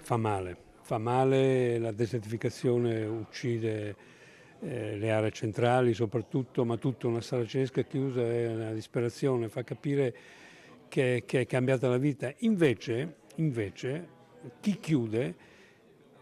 fa male, la desertificazione uccide le aree centrali soprattutto, ma tutta una Saracinesca chiusa è una disperazione, fa capire che è cambiata la vita. Invece, chi chiude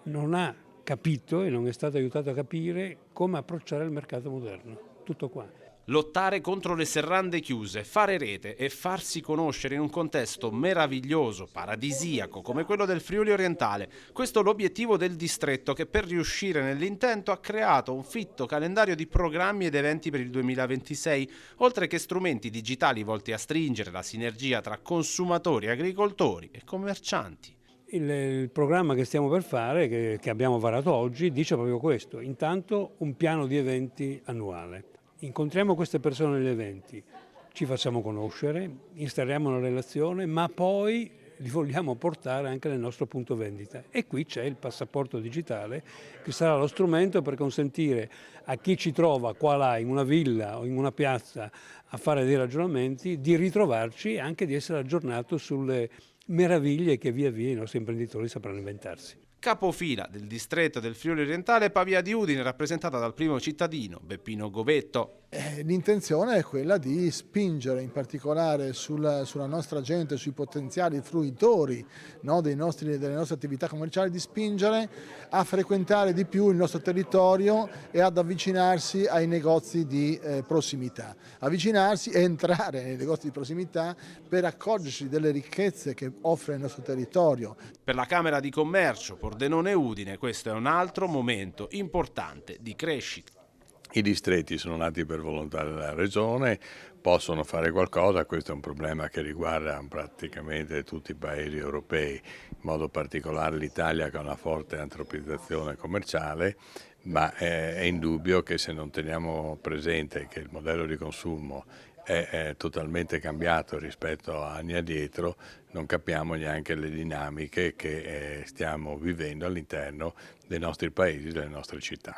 non ha capito e non è stato aiutato a capire come approcciare il mercato moderno. Tutto qua. Lottare contro le serrande chiuse, fare rete e farsi conoscere in un contesto meraviglioso, paradisiaco come quello del Friuli orientale. Questo è l'obiettivo del distretto che per riuscire nell'intento ha creato un fitto calendario di programmi ed eventi per il 2026, oltre che strumenti digitali volti a stringere la sinergia tra consumatori, agricoltori e commercianti. Il programma che stiamo per fare, che abbiamo varato oggi, dice proprio questo. Intanto un piano di eventi annuale. Incontriamo queste persone negli eventi, ci facciamo conoscere, installiamo una relazione, ma poi li vogliamo portare anche nel nostro punto vendita. E qui c'è il passaporto digitale, che sarà lo strumento per consentire a chi ci trova qua là in una villa o in una piazza a fare dei ragionamenti, di ritrovarci e anche di essere aggiornato sulle meraviglie che via via i nostri imprenditori sapranno inventarsi. Capofila del distretto del Friuli orientale è Pavia di Udine, rappresentata dal primo cittadino, Beppino Govetto. L'intenzione è quella di spingere in particolare sulla nostra gente, sui potenziali fruitori, no, delle nostre attività commerciali, di spingere a frequentare di più il nostro territorio e ad avvicinarsi ai negozi di prossimità, avvicinarsi e entrare nei negozi di prossimità per accorgersi delle ricchezze che offre il nostro territorio. Per la Camera di Commercio, Pordenone e Udine, questo è un altro momento importante di crescita. I distretti sono nati per volontà della Regione, possono fare qualcosa, questo è un problema che riguarda praticamente tutti i paesi europei, in modo particolare l'Italia che ha una forte antropizzazione commerciale, ma è indubbio che se non teniamo presente che il modello di consumo è totalmente cambiato rispetto a anni addietro, non capiamo neanche le dinamiche che stiamo vivendo all'interno dei nostri paesi, delle nostre città.